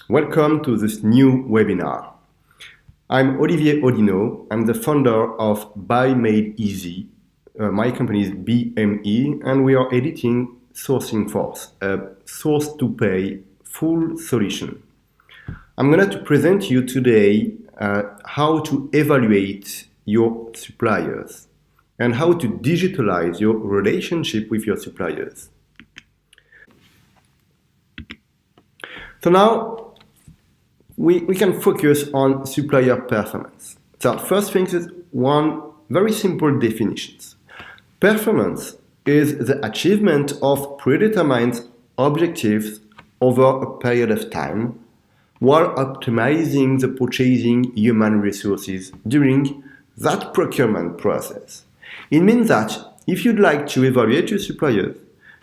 Welcome to this new webinar. I'm Olivier Audino. I'm the founder of Buy Made Easy. My company is BME, and we are editing Sourcing Force, a source-to-pay full solution. I'm going to present you today how to evaluate your suppliers and how to digitalize your relationship with your suppliers. So now we can focus on supplier performance. So first thing is one very simple definition. Performance is the achievement of predetermined objectives over a period of time while optimizing the purchasing human resources during that procurement process. It means that if you'd like to evaluate your suppliers,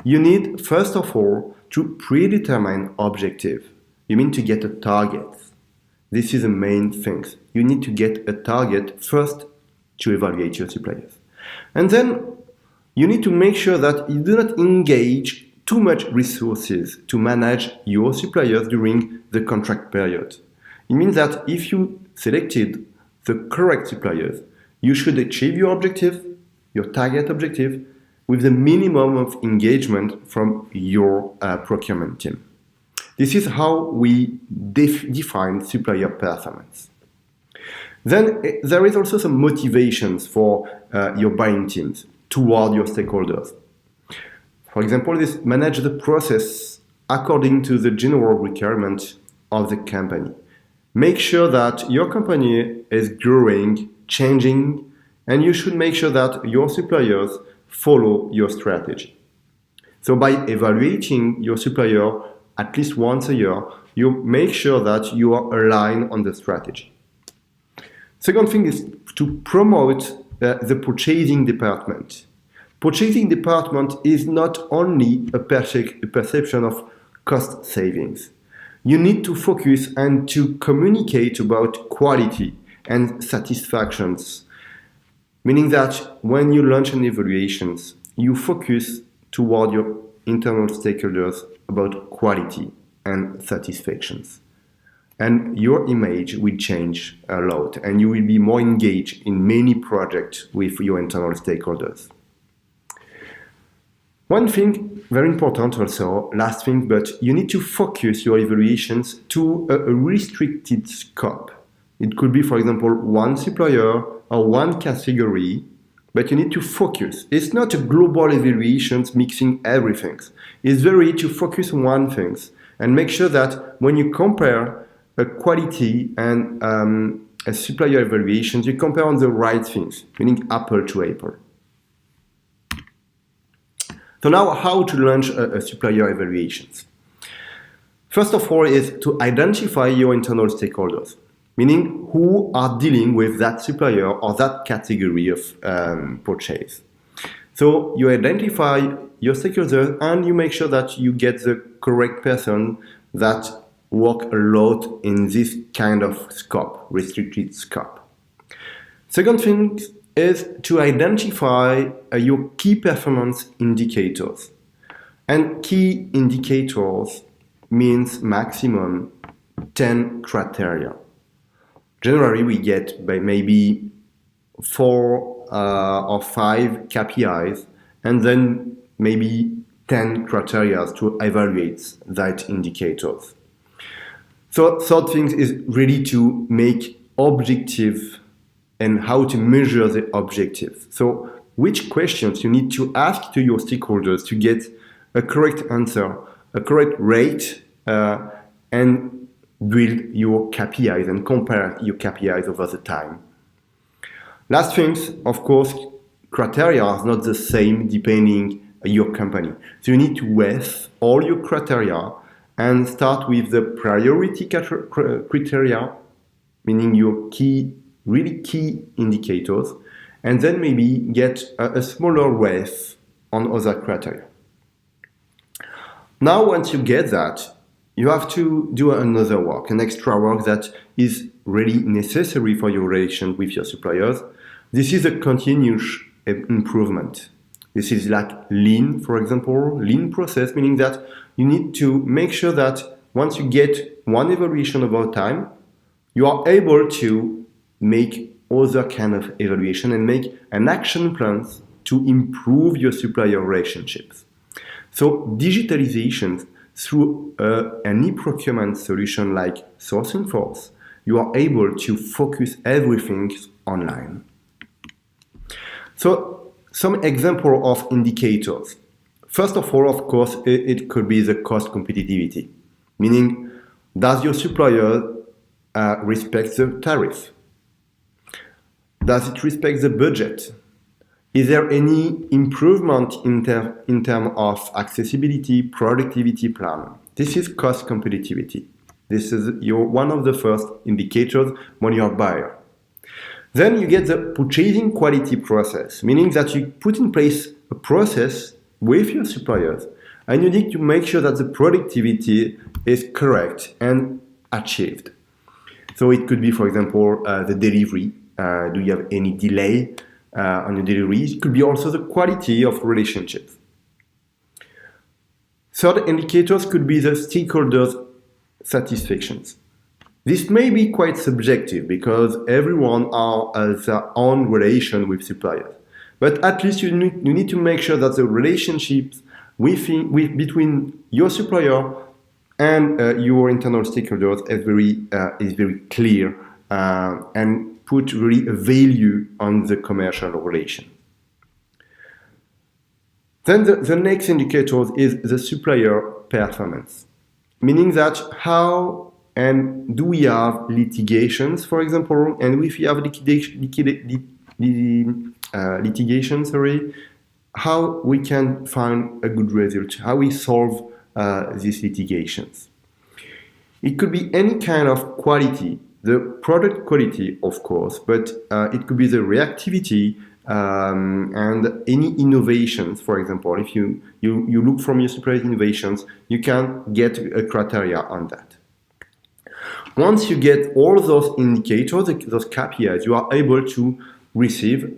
you need first of all to predetermine objective. You mean to get a target. This is the main thing. You need to get a target first to evaluate your suppliers. And then you need to make sure that you do not engage too much resources to manage your suppliers during the contract period. It means that if you selected the correct suppliers, you should achieve your objective, your target objective, with the minimum of engagement from your procurement team. This is how we define supplier performance. Then there is also some motivations for your buying teams toward your stakeholders. For example, this manage the process according to the general requirement of the company. Make sure that your company is growing, changing, and you should make sure that your suppliers follow your strategy. So by evaluating your supplier at least once a year, you make sure that you are aligned on the strategy. Second thing is to promote the purchasing department. Purchasing department is not only a perception of cost savings. You need to focus and to communicate about quality and satisfactions, meaning that when you launch an evaluations, you focus toward your internal stakeholders about quality and satisfactions. And your image will change a lot, and you will be more engaged in many projects with your internal stakeholders. One thing, very important also, last thing, but you need to focus your evaluations to a restricted scope. It could be, for example, one supplier or one category, but you need to focus. It's not a global evaluations mixing everything. It's very to focus on one thing and make sure that when you compare a quality and a supplier evaluations, you compare on the right things, meaning apple to apple. So now how to launch a supplier evaluations? First of all is to identify your internal stakeholders, meaning who are dealing with that supplier or that category of purchase. So you identify your stakeholders and you make sure that you get the correct person that work a lot in this kind of scope, restricted scope. Second thing is to identify your key performance indicators. And key indicators means maximum 10 criteria. Generally, we get by maybe 4 or 5 KPIs, and then maybe 10 criteria to evaluate that indicators. So third thing is really to make objective and how to measure the objective. So which questions you need to ask to your stakeholders to get a correct answer, a correct rate, and build your KPIs and compare your KPIs over the time. Last things, of course, criteria are not the same depending on your company. So you need to weigh all your criteria and start with the priority criteria, meaning your really key indicators, and then maybe get a smaller weight on other criteria. Now, once you get that, you have to do another work, an extra work that is really necessary for your relation with your suppliers. This is a continuous improvement. This is like lean, for example, lean process, meaning that you need to make sure that once you get one evaluation over time, you are able to make other kind of evaluation and make an action plan to improve your supplier relationships. So digitalization through an e-procurement solution like Sourcing-Force, you are able to focus everything online. So some example of indicators. First of all, of course, it could be the cost competitivity, meaning does your supplier respect the tariff? Does it respect the budget? Is there any improvement in terms of accessibility, productivity plan? This is cost competitivity. This is one of the first indicators when you're a buyer. Then you get the purchasing quality process, meaning that you put in place a process with your suppliers and you need to make sure that the productivity is correct and achieved. So it could be, for example, the delivery. Do you have any delay on your delivery? It could be also the quality of relationships. Third indicators could be the stakeholders' satisfactions. This may be quite subjective because everyone has their own relation with suppliers. But at least you need to make sure that the relationships between your supplier and your internal stakeholders is very clear and put really a value on the commercial relation. Then the next indicator is the supplier performance, meaning that how and do we have litigations, for example, and if we have litigation, how we can find a good result, how we solve these litigations. It could be any kind of quality, the product quality, of course, but it could be the reactivity and any innovations. For example, if you look from your supplier's innovations, you can get a criteria on that. Once you get all those indicators, those KPIs, you are able to receive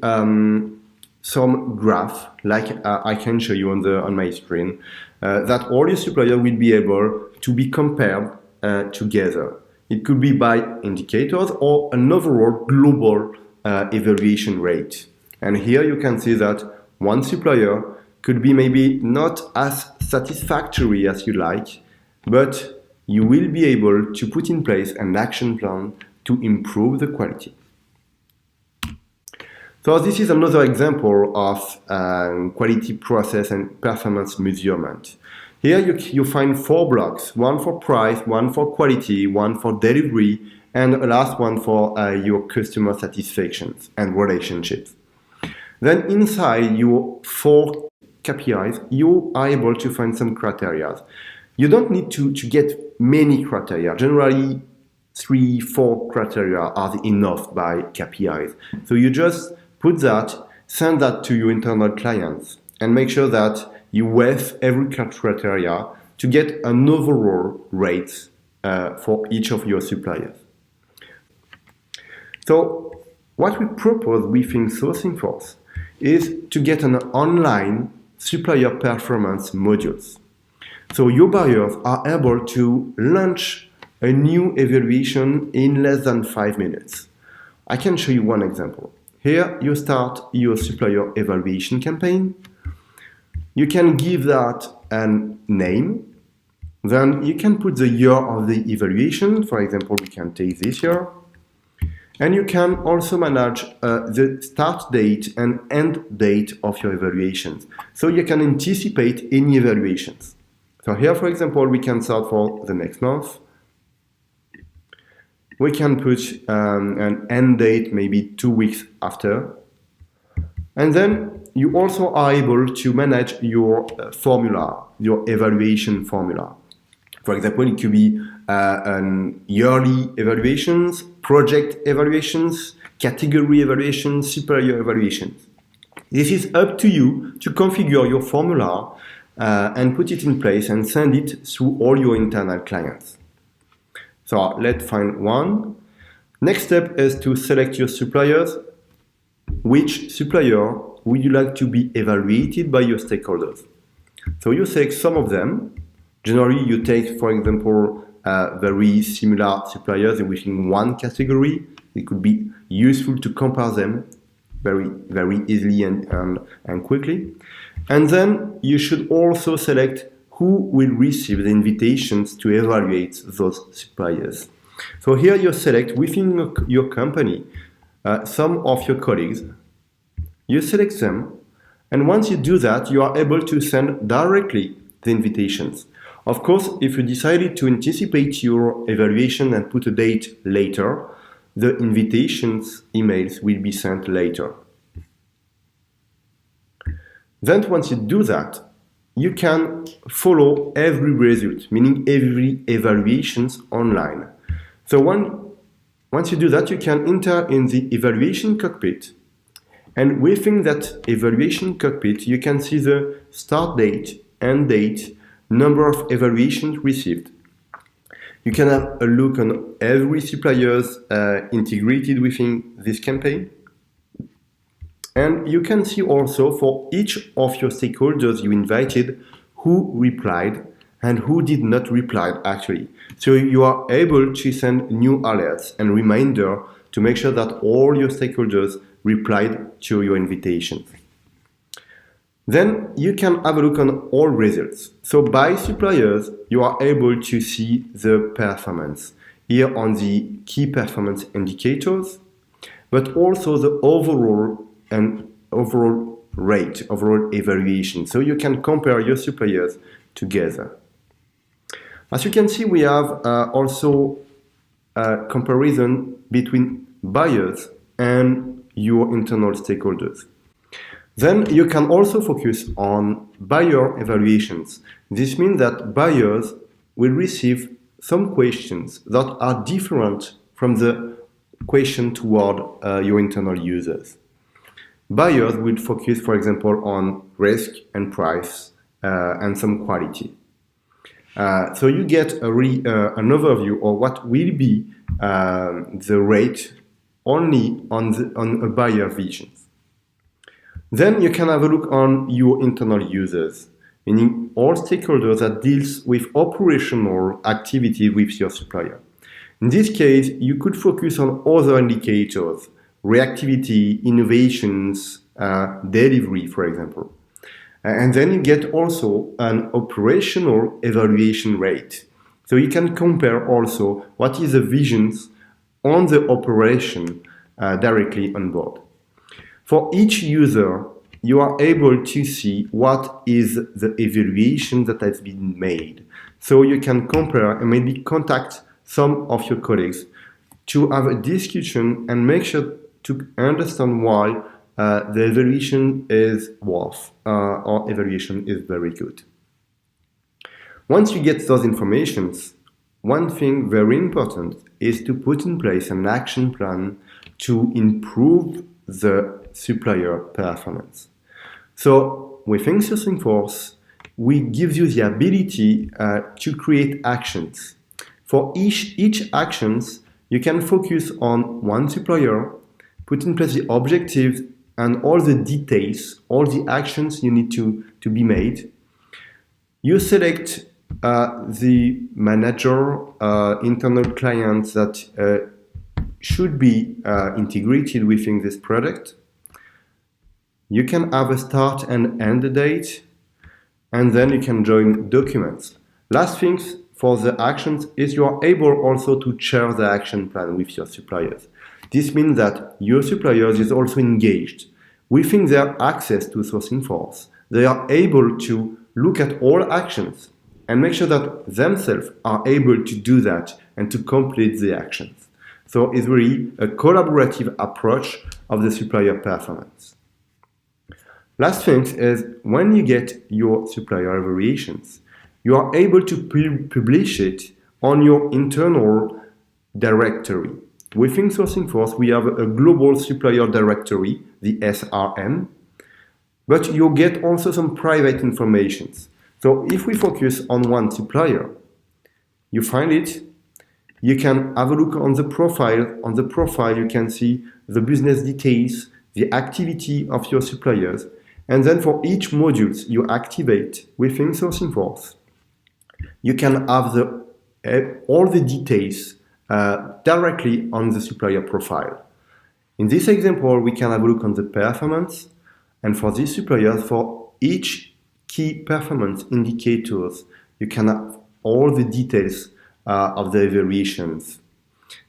some graph, like I can show you on my screen, that all your suppliers will be able to be compared together. It could be by indicators or an overall global evaluation rate. And here you can see that one supplier could be maybe not as satisfactory as you like, but you will be able to put in place an action plan to improve the quality. So this is another example of quality process and performance measurement. Here you find 4 blocks, one for price, one for quality, one for delivery, and a last one for your customer satisfactions and relationships. Then inside your 4 KPIs, you are able to find some criteria. You don't need to get many criteria. Generally, 3-4 criteria are enough by KPIs. So you just put that, send that to your internal clients, and make sure that you weigh every criteria to get an overall rate for each of your suppliers. So what we propose within Sourcing-Force is to get an online supplier performance modules. So your buyers are able to launch a new evaluation in less than 5 minutes. I can show you one example. Here you start your supplier evaluation campaign. You can give that a name. Then you can put the year of the evaluation. For example, we can take this year. And you can also manage the start date and end date of your evaluations. So you can anticipate any evaluations. So here, for example, we can start for the next month. We can put an end date maybe 2 weeks after. And then you also are able to manage your formula, your evaluation formula. For example, it could be yearly evaluations, project evaluations, category evaluations, supplier evaluations. This is up to you to configure your formula and put it in place and send it through all your internal clients. So let's find one. Next step is to select your suppliers. Which supplier would you like to be evaluated by your stakeholders? So you select some of them. Generally, you take, for example, very similar suppliers within one category. It could be useful to compare them very easily and quickly. And then you should also select who will receive the invitations to evaluate those suppliers. So here you select within your company some of your colleagues. You select them, and once you do that, you are able to send directly the invitations. Of course, if you decided to anticipate your evaluation and put a date later, the invitations emails will be sent later. Then once you do that, you can follow every result, meaning every evaluations online. So once you do that, you can enter in the evaluation cockpit. And within that evaluation cockpit, you can see the start date, end date, number of evaluations received. You can have a look on every suppliers integrated within this campaign. And you can see also for each of your stakeholders you invited who replied and who did not reply actually. So you are able to send new alerts and reminder to make sure that all your stakeholders replied to your invitations. Then you can have a look on all results. So by suppliers, you are able to see the performance here on the key performance indicators, but also the overall rate, overall evaluation. So you can compare your suppliers together. As you can see, we have also a comparison between buyers and your internal stakeholders. Then you can also focus on buyer evaluations. This means that buyers will receive some questions that are different from the question toward your internal users. Buyers will focus, for example, on risk and price and some quality. So you get an overview of what will be the rate only on a buyer vision. Then you can have a look on your internal users, meaning all stakeholders that deals with operational activity with your supplier. In this case, you could focus on other indicators, reactivity, innovations, delivery, for example. And then you get also an operational evaluation rate. So you can compare also what is the visions on the operation directly on board. For each user, you are able to see what is the evaluation that has been made. So you can compare and maybe contact some of your colleagues to have a discussion and make sure to understand why the evaluation is worth or evaluation is very good. Once you get those informations, one thing very important is to put in place an action plan to improve the supplier performance. So within Sourcing we give you the ability to create actions. For each actions, you can focus on one supplier, put in place the objectives and all the details, all the actions you need to be made. You select the manager, internal clients that should be integrated within this product. You can have a start and end date, and then you can join documents. Last things for the actions is you are able also to share the action plan with your suppliers. This means that your suppliers is also engaged. Within their access to Sourcing, they are able to look at all actions and make sure that themselves are able to do that and to complete the actions. So it's really a collaborative approach of the supplier performance. Last thing is when you get your supplier variations, you are able to publish it on your internal directory. Within Sourcing, we have a global supplier directory, the SRM, but you get also some private information. So if we focus on one supplier, you find it, you can have a look on the profile. On the profile, you can see the business details, the activity of your suppliers, and then for each modules you activate within Sourcing, you can have the all the details directly on the supplier profile. In this example, we can have a look on the performance, and for these suppliers, for each key performance indicators, you can have all the details of the evaluations.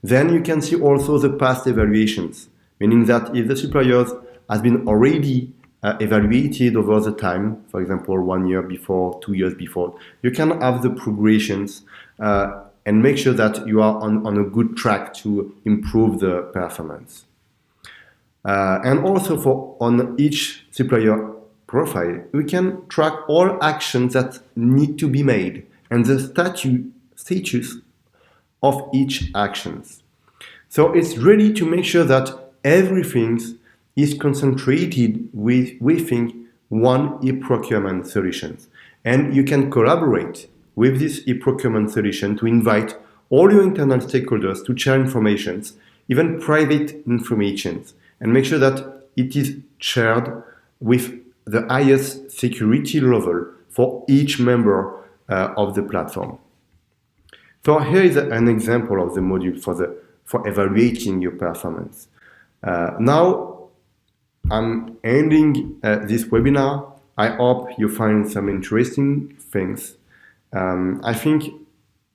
Then you can see also the past evaluations, meaning that if the supplier has been already evaluated over the time, for example, 1 year before, 2 years before, you can have the progressions and make sure that you are on a good track to improve the performance. And also on each supplier profile, we can track all actions that need to be made and the status of each actions. So it's really to make sure that everything is concentrated within one e-procurement solutions. And you can collaborate with this e-procurement solution to invite all your internal stakeholders to share information, even private information, and make sure that it is shared with the highest security level for each member of the platform. So here is an example of the module for evaluating your performance. Now I'm ending this webinar. I hope you find some interesting things. I think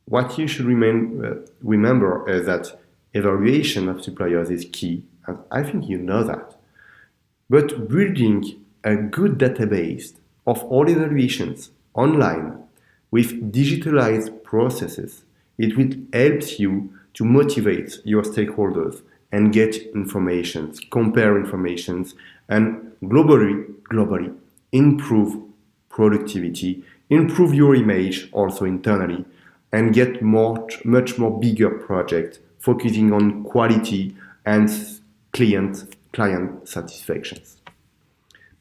what you should remember is that evaluation of suppliers is key, and I think you know that. But building a good database of all evaluations online with digitalized processes, it will help you to motivate your stakeholders and get information, compare information, and globally improve productivity, improve your image also internally, and get much more bigger project focusing on quality and client satisfaction.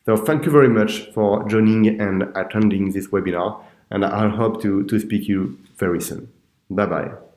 So thank you very much for joining and attending this webinar, and I hope to speak to you very soon. Bye-bye.